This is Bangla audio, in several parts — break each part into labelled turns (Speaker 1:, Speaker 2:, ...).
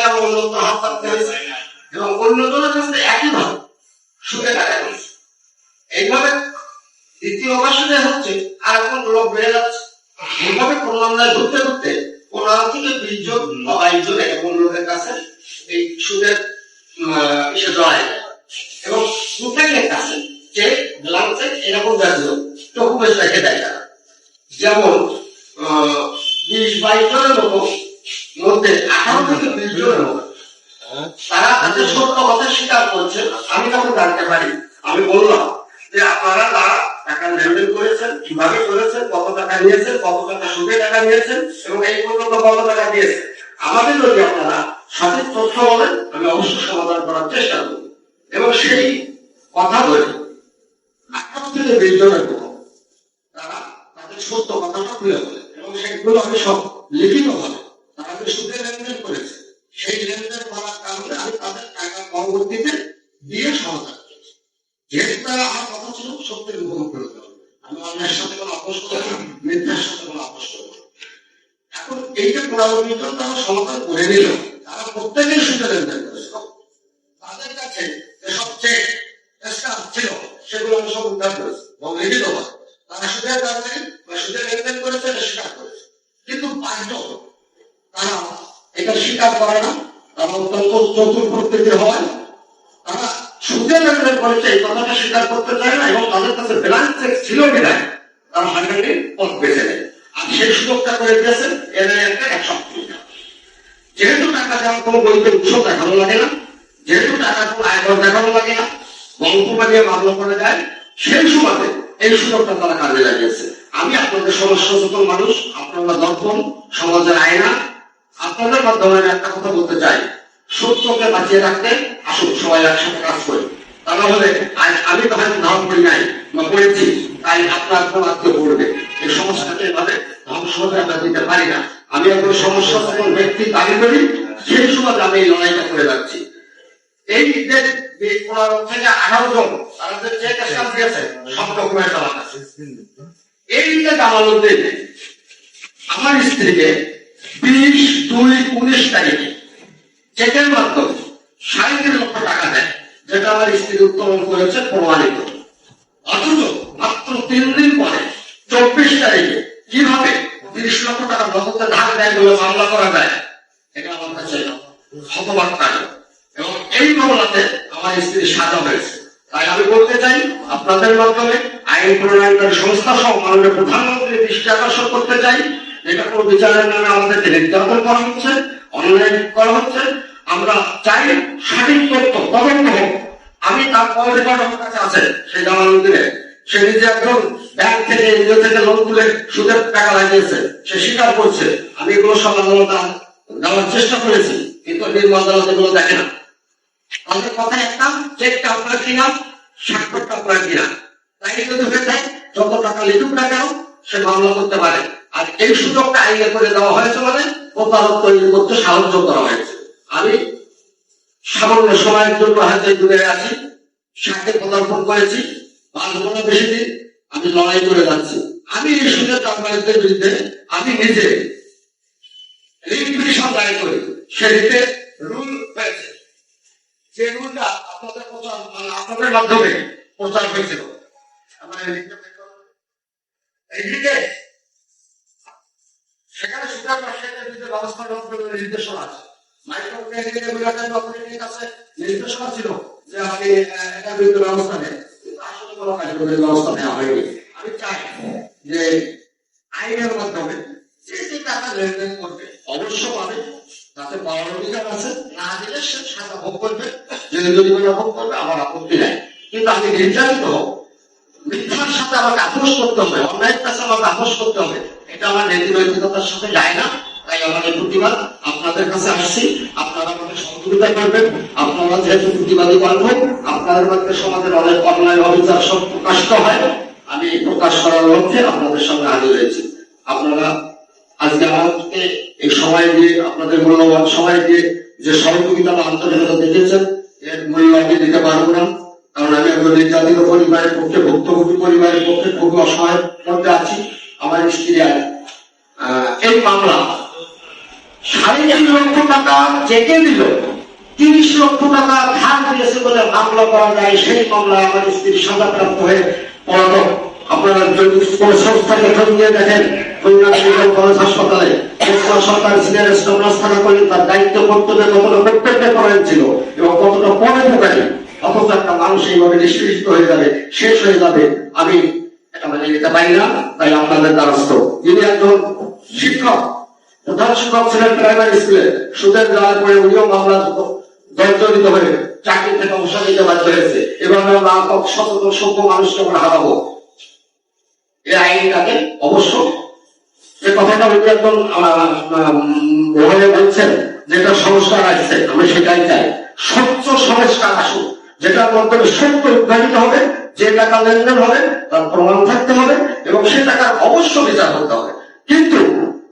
Speaker 1: টাকা অন্য হাত পাততে হয়েছে এবং অন্যজনের কাছে একইভাবে সুদে টাকা করেছে। এইভাবে দ্বিতীয় অবসরে হচ্ছে আর এখন লোক বেড়ে যাচ্ছে। এইভাবে ক্রমান্বয়ে ঘুরতে ঘুরতে 15 থেকে 20 জন বা 22 জন এরকম লোকের কাছে এই সুদের এসে জড়ায় এবং প্রত্যেকের কাছে যে লাঞ্চে এরকম জাতীয় ডকুমেন্ট রেখে দেয় তারা। যেমন 20-22 জনের মধ্যে 18 থেকে 20 জনের মতো তারা তাদের সত্য কথা স্বীকার করছে। আমি তখন জানতে পারি, আমি বললাম যে আপনারা টাকা লেনদেন করেছেন, কিভাবে করেছেন, কত টাকা নিয়েছেন, কত টাকা সুদে টাকা নিয়েছেন এবং এই পর্যন্ত কত টাকা দিয়েছেন। আমাদের যদি আপনারা সঠিক তথ্য বলেন আমি অবশ্যই সমাধান করার চেষ্টা করব। এবং সেই কথা বলে 18 থেকে 20 জনের মতো তারা তাদের সত্য কথাটা খুলে বলে এবং সেগুলো আমি সব লিখিত ভাবে তারা যে সুদে লেনদেন করেছে সেই লেনদেন করার কারণে আমি তাদের টাকা পরবর্তীতে দিয়ে সমাধান করেছি। যেহেতু তারা আমার কথা ছিল সত্যের মুখোমুখি হতে হবে, আমি অন্যের সাথে কোনো আপোষ করবো না, মিথ্যার সাথে কোনো আপোষ করবো না। এখন এই যে 15 জন তারা সমাধান করে নিল, তারা প্রত্যেকেই সুদে লেনদেন করেছে। তাদের কাছে যে সবচেয়ে ছিল সেগুলো আমি সব উদ্ধার করেছি এবং লিখিত হয় তারা সুদের কারণে বা সুদের লেনদেন করেছে এটা স্বীকার করেছে। কিন্তু 5 জন তারা এটা স্বীকার করে না, তারা অত্যন্ত চতুর প্রকৃতির হয়, তারা সুদের লেনদেন করেছে এই কথাটা স্বীকার করতে চায় না এবং তাদের কাছে ব্যালেন্স চেক ছিল কিনা তারা হাইড্রোলিক পথ বেছে নেয়। আর সেই সুযোগটা করে দিয়েছেন একটা 1 সপ্তাহ। যেহেতু টাকা দেওয়ার কোনো বইতে উৎস দেখানো লাগে না, যেহেতু টাকা কোনো আয়কর দেখানো লাগে না, গল্প বানিয়ে মামলা করে দেয়, সেই সুবাদে এই সুযোগটা তারা কাজে লাগিয়েছে। আমি আপনাদের সমাজ সচেতন মানুষ, আপনারা দর্পণ, সমাজের আয়না, আপনাদের মাধ্যমে আমি একটা কথা বলতে চাই, সত্যকে বাঁচিয়ে রাখতে আসুন সবাই একসাথে কাজ করি। তা না হলে আমি তো হয়তো ধারণ করি নাই বা করেছি তাই আপনার কোন আত্মীয় করবে, এই সমস্যাকে এভাবে ধ্বংস হতে আমরা দিতে পারি না। আমি একজন সমস্যা সকল ব্যক্তি দাবি করি, সেই সুবাদে আমি এই লড়াইটা করে যাচ্ছি। এই 15 থেকে 18 জন তারা যে চেক স্ট্যাম্প দিয়েছে সব ডকুমেন্ট আমার কাছে। এই যে জামালউদ্দিন আমার স্ত্রীকে 20/2/19 তারিখে চেকের মাধ্যমে 3.5 লক্ষ টাকা দেয়, যেটা আমার স্ত্রী উত্তোলন করেছে প্রমাণিত। অথচ মাত্র 3 দিন পরে 24 তারিখে কিভাবে 30 লক্ষ টাকা নগদে ধার দেয় বলে মামলা করা যায়, এটা আমার কাছে হতবাক লাগে। এবং এই মামলাতে আমার স্ত্রীর সাজা হয়েছে। তাই আমি বলতে চাই আপনাদের মাধ্যমে আইন প্রণয়নকারী সংস্থা সহ মাননীয় প্রধানমন্ত্রীর দৃষ্টি আকর্ষণ করতে চাই, এটা কোনো বিচারের নামে আমাদেরকে নির্যাতন করা হচ্ছে, অন্যায় করা হচ্ছে। আমরা চাই সঠিক তথ্য তদন্ত হোক। আমি তার কল রেকর্ড আমার কাছে আছে, সেই জামালউদ্দিনের, সে নিজে একজন ব্যাংক থেকে এনজিও থেকে লোন তুলে সুদের টাকা লাগিয়েছে, সে স্বীকার করছে। আমি এগুলো সব আদালতে দেওয়ার চেষ্টা করেছি, কিন্তু নির্ম আদালত এগুলো দেখে না। তাদের কথা একটা, চেকটা আপনার কিনা, স্বাক্ষরটা আপনার কিনা, তাই যদি হয়ে যায় যত টাকা লিখুক না কেন সে মামলা করতে পারে। আর এই সুযোগটা আইনে করে দেওয়া হয়েছে মানে প্রতারক তৈরি করতে সাহায্য করা হয়েছে। আমি সামান্য সময়ের জন্য হয়তো দূরে আছি, সাথে পদার্পণ করেছি, বাঁচব না বেশি দিন, আমি লড়াই করে যাচ্ছি। আমি এই সুযোগ আপনাদের বিরুদ্ধে আমি নিজে রিপিটিশন দাঁড়িয়ে করি, সে রিটে রুল হয়েছে, যে রুলটা আপনাদের মাধ্যমে প্রচার হয়েছিল। সেখানে সুযোগ ব্যবস্থা গ্রহণ করে নির্দেশনা আছে, নির্দেশনা ছিল যে আপনি এটার বিরুদ্ধে ব্যবস্থা নেন, আসলে কোনো কার্যকরী ব্যবস্থা নেওয়া হয়নি। আমি চাই যে আইনের মাধ্যমে যে যে টাকা লেনদেন করবে অবশ্য পাবে, তাতে পাওয়ার অধিকার আছে, না দিলে সে সাজা ভোগ করবে, যে জরিমানা ভোগ করবে, আমার আপত্তি নেই। কিন্তু আমি নির্যাতিত হব, মিথ্যার সাথে আমাকে আপোষ করতে হবে, অন্যায়ের কাছে আমাকে আপোষ করতে হবে, এটা আমার নীতিনৈতিকতার সাথে যায় না। তাই আমাদের প্রতিবাদ আপনাদের কাছে আসছি, আপনারা আমাদের সহযোগিতা করবেন। আপনারা যেহেতু প্রতিবাদী বর্গ, আপনাদের মধ্যে সমাজের অনেক অন্যায় অবিচার সব প্রকাশিত হয়, আমি প্রকাশ করার লক্ষ্যে আপনাদের সঙ্গে হাজির হয়েছি। আপনারা আজকে আমাকে এই সময় দিয়ে, আপনাদের মূল্যবান সময় দিয়ে যে সহযোগিতা বা আন্তরিকতা দেখেছেন, এর মূল্য আমি দিতে পারবো না। কারণ আমি একজন নির্যাতিত পরিবারের পক্ষে, ভুক্তভোগী পরিবারের পক্ষে খুবই অসহায় মধ্যে আছি। আমার স্ত্রী এই মামলা
Speaker 2: 3.5 লক্ষ টাকা চেকে দিল, 30 লক্ষ টাকা ধার দিয়েছে বলে মামলা করা যায়। সেই মামলায় আমার স্ত্রীর সাজাপ্রাপ্ত হয়ে পলাতক। আপনারা যদি কোনো সংস্থাকে খোঁজ নিয়ে দেখেন, কলেজ হাসপাতালে সরকার সিনিয়র স্টাফ থাকা করলেন, তার দায়িত্ব কর্তব্যে কতটা কর্তব্য করেন ছিল এবং কতটা পরে ঢোকায়, অথচ একটা মানুষ এইভাবে নিষ্কৃষ্ট হয়ে যাবে, শেষ হয়ে যাবে। আমি এটা মেনে নিতে পারি না। তাই আপনাদের দ্বারস্থ, যিনি একজন শিক্ষক, প্রধান শিক্ষক ছিলেন প্রাইমারি স্কুলে, সুদের জালে পড়ে উনিও মামলা জর্জরিত হয়ে চাকরি থেকে অবসর নিতে বাধ্য হয়েছে। এবার আমরা শত শত মানুষকে আমরা হারাবো। এই আইনটাকে অবশ্য যে কথাটা উনি একজন বলছেন, যেটা সংস্কার আসছে, আমি সেটাই চাই। স্বচ্ছ সংস্কার আসুক, যেটার মাধ্যমে সত্য উদ্ঘাটিত হবে, যে টাকা লেনদেন হবে তার প্রমাণ থাকতে হবে এবং সে টাকার অবশ্য বিচার করতে হবে। কিন্তু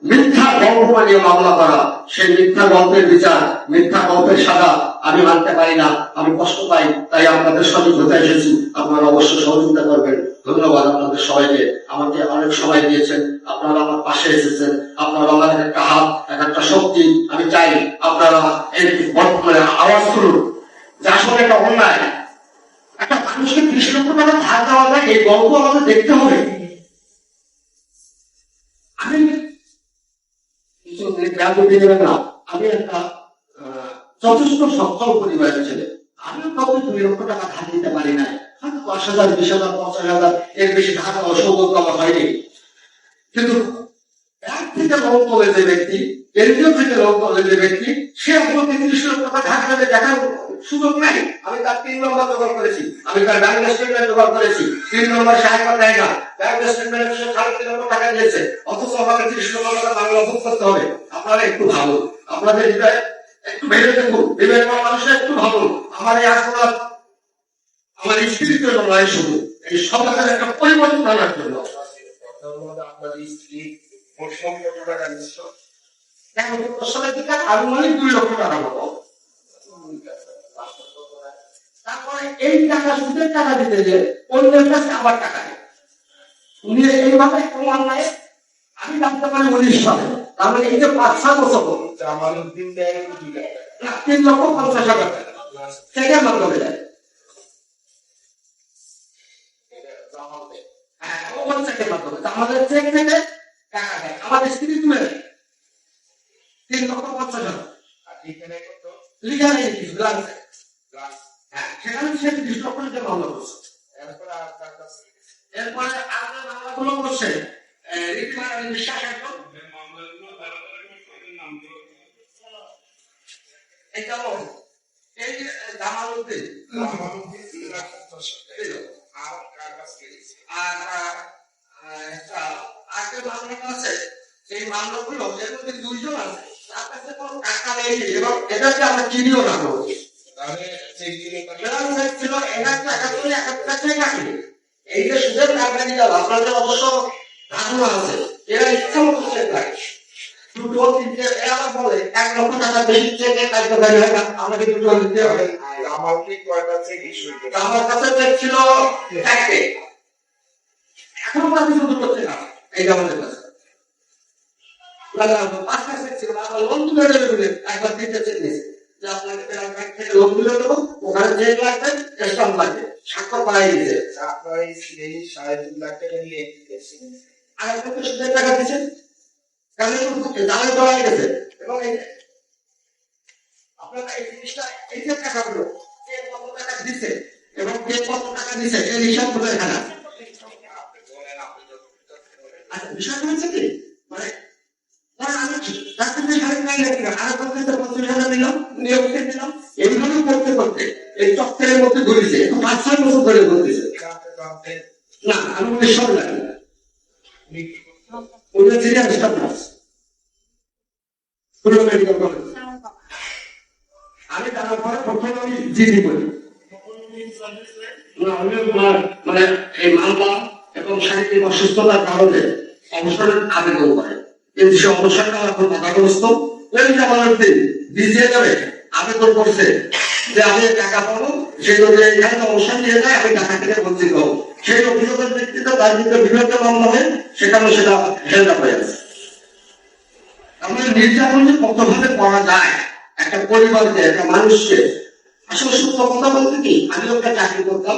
Speaker 2: মিথ্যা গল্প বানিয়ে মামলা করা, সেই মিথ্যা গল্পের বিচার, মিথ্যা গল্পের সাজা আমি মানতে পারি না, আমি কষ্ট পাই। তাই আপনাদের সহযোগিতা এসেছি, আপনারা অবশ্যই সহযোগিতা করবেন। ধন্যবাদ আপনাদের সবাইকে, আমাকে অনেক সময় দিয়েছেন, আপনারা আমার পাশে এসেছেন, আপনারা আমার একটা হাত, একটা শক্তি। আমি চাই আপনারা এই বর্তমানে আওয়াজ করুন যে আসলে একটা অন্যায়, একটা মানুষকে 30 লক্ষ টাকা ধার দেওয়া যায়, এই গল্প আমাদের দেখতে হবে। আমি আমি একটা যথেষ্ট সক্ষম পরিবারের ছেলে, আমিও কাউকে 2 লক্ষ টাকা ধার দিতে পারি না। হয়তো 10,000, 20,000, 50,000 এর বেশি ধার দেওয়ার সৌভাগ্য আমার হয়নি। কিন্তু ব্যাংক থেকে লোন তোলে যে ব্যক্তি, এনজিও থেকে লোন তোলে যে ব্যক্তি, সে আমাকে 30 লক্ষ টাকা ধার দেবে দেখার সুযোগ নাই। আমি তার 3 নম্বর জোগাড় করেছি, আমি তার ব্যাংক স্টেটমেন্ট জোগাড় করেছি, 3 নম্বর সাহায্য দেয় না, ব্যাংক স্টেটমেন্ট 3.5 লক্ষ টাকা দিয়েছে, অথচ আমাকে 30 লক্ষ টাকা বাংলা ভোগ করতে হবে। আপনারা একটু ভাবুন, আপনাদের হৃদয় একটু ভেবে দেখুন, বিবেক মানুষের একটু ভাবুন। আমার এই আশা আমার স্ত্রীর জন্য নয়, শুধু এই সমাজের একটা পরিবর্তন আনার জন্য। আপনাদের স্ত্রী আনুমানিক 2 লক্ষ টাকা মতো। তারপরে এই টাকা সুদের টাকা দিতে যে অন্যের কাছে আবার টাকা নেই, উনি এইভাবে প্রমাণ নাই। আমি জানতে পারি 19 সালে, তার মানে এই যে 5-6 বছর আমার 3,50,000 টাকা চেকের মাধ্যমে দেয়। আমাদের চেক থেকে টাকা দেয়, আমাদের স্ত্রী তুলে দেয় 3,50,000। লিগালি কিছু লাগছে, সেখানে সে 30 লক্ষ টাকা মামলা করছে। এরপরে আমাদের মামলাগুলো করছে বিশ্বাস একদম এই জামালউদ্দিন আগের মামলাটা আছে, সেই মামলাগুলো এর মধ্যে 2 জন আছে, তার কাছে কোনো টাকা নেই এবং এটাকে আমরা চিনিও না। এই যে সুদের কারবারি যারা, আপনাদের অবশ্য ধারণা আছে, এরা ইচ্ছা মতো চেক রাখে, 2-3 এরা বলে 1 লক্ষ টাকা বেশি চেকে কার্যকারী হয় না, আমাকে 2 দিতে হবে। আমার কাছে চেক ছিল 1 এখনো কাছে শুধু করছে না, এইটা আমাদের কাছে 5টা চেক ছিল। আবার লোন তুলে দেবে বলে একবার 3টা চেক নিয়েছে যে আপনাকে ব্যাংক থেকে লোন তুলে দেবো, ওখানে চেক লাগবে, স্টাম্প লাগবে, স্বাক্ষর করাই দিয়েছে। আপনার এই 2.5 লাখ টাকা নিয়ে আর আপনাকে সুদের টাকা দিচ্ছেন, কারণ দামে করাই গেছে। এবং আপনারা এই জিনিসটা, এই যে টাকাগুলো কে কত টাকা দিচ্ছে এবং কে কত টাকা দিচ্ছে এই হিসাবগুলো এখানে। আচ্ছা, বিষয়টা হচ্ছে কি, মানে আমি ডাক্তার 50,000 দিলাম, নিয়োগকে দিলাম, এইভাবে করতে করতে এই চক্রের মধ্যে ঘুরেছে 5-6 বছর ধরে ঘুরতেছে। না, আমি 19 সাল লাগি আমি তার পরে প্রথমে আমি জিডি করি, মানে এই মামলা এবং শারীরিক অসুস্থতার কারণে অবসরের আবেদন করে, কিন্তু সে অবসরটা এখন বাধাগ্রস্ত। আবেদন করছে যে আমি টাকা পাবো, সেই এখানে অবসর নিয়ে যায়, আমি টাকা থেকে বঞ্চিত হবো। সেই অভিযোগের ভিত্তিতে তার বিরুদ্ধে বিরুদ্ধে মামলা হয়, সেখানে সেটা হেলদা হয়ে আছে। আমরা নির্যাতন যে কতভাবে করা যায় একটা পরিবারকে, একটা মানুষকে। আসলে সত্য কথা বলতে কি, আমি একটা চাকরি করতাম,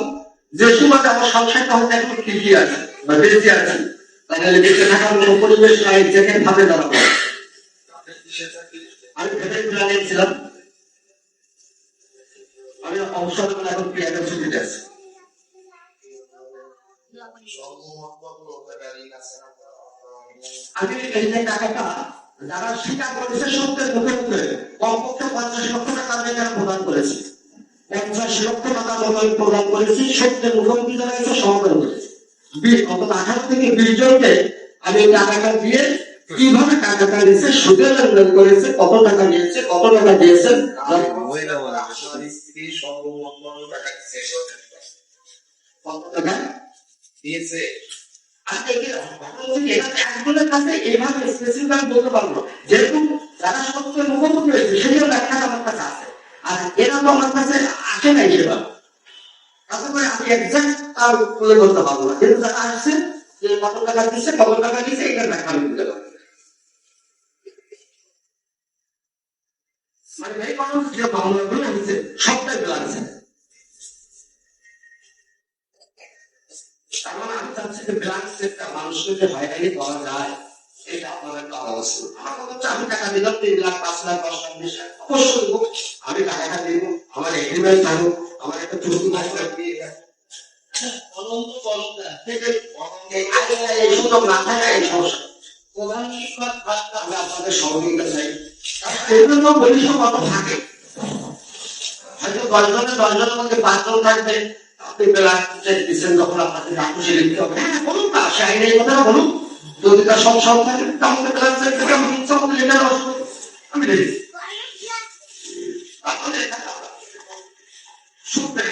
Speaker 2: যে সময় আমার সংসারটা হয়তো এখন ঠিকই আছে বা বেঁচে আছে, তাহলে বেঁচে থাকার কোনো পরিবেশ নাই, যেখানে ভাবে দাঁড়াবো। আমি ভেতরে জানিয়েছিলাম আমি অবসর করে এখন পিয়ানোর ছুটিতে আছি। আমি এই যে টাকাটা যারা স্বীকার করেছে সত্যের মুখে মুখে কমপক্ষে 50 লক্ষ টাকা আমি এখানে প্রদান করেছি, 50 লক্ষ টাকা আমি প্রদান করেছি, সত্যের মুখোমুখি যারা এসে সমাধান করেছি। 18 থেকে 20 জনকে আমি এই টাকাটা দিয়ে কিভাবে টাকাটা নিয়েছে, সুদে লেনদেন করেছে, কত টাকা নিয়েছে, কত টাকা দিয়েছে, কত টাকা দিয়েছে। একজনের কাছে এইভাবে স্পেসিফিক বলতে পারবো, যেহেতু যারা সত্যের মুখোমুখি হয়েছে সেই ব্যাখ্যাটা আমার কাছে আছে, আর এরা তো আমার কাছে আসে নাই সেবার। তাতে করে আমি এক্সাক্ট তার তুলে ধরতে পারবো না, কিন্তু যারা আসছে যে কত টাকা দিচ্ছে, কত টাকা দিচ্ছে, এটার ব্যাখ্যা আমি দিতে পারবো। মানে এই মানুষ যে মামলাগুলো হচ্ছে সবটাই লাগছে। কারণ আমি চাচ্ছি যে ব্ল্যাঙ্ক চেকটা মানুষকে যে হয়রানি করা যায়, এটা আপনাদের করা উচিত। আমার কথা হচ্ছে আমি টাকা দিলাম 3 লাখ, 5 লাখ, 10 লাখ, 20 লাখ, অবশ্যই দেবো। আমি টাকাটা দিব, আমার এগ্রিমেন্ট থাকুক, আমার একটা চুক্তি থাকবে, এই সুযোগ না থাকে এই সমস্যা। প্রধান শিক্ষক আমি আপনাদের সহযোগিতা চাই। এই জন্য পরিষেবা কত থাকে, হয়তো 10 জনের মধ্যে 5 জন থাকবে, আপনি ব্ল্যাঙ্ক চেক দিচ্ছেন, যখন আপনাকে খুশি লিখতে হবে, হ্যাঁ বলুন না, সে আইনে এই কথাটা বলুন। যদি তার সংসার থাকে তাহলে ব্ল্যাঙ্ক চেক থেকে আমি ইচ্ছা মতো লিখে আমি লিখি। তাহলে সত্যের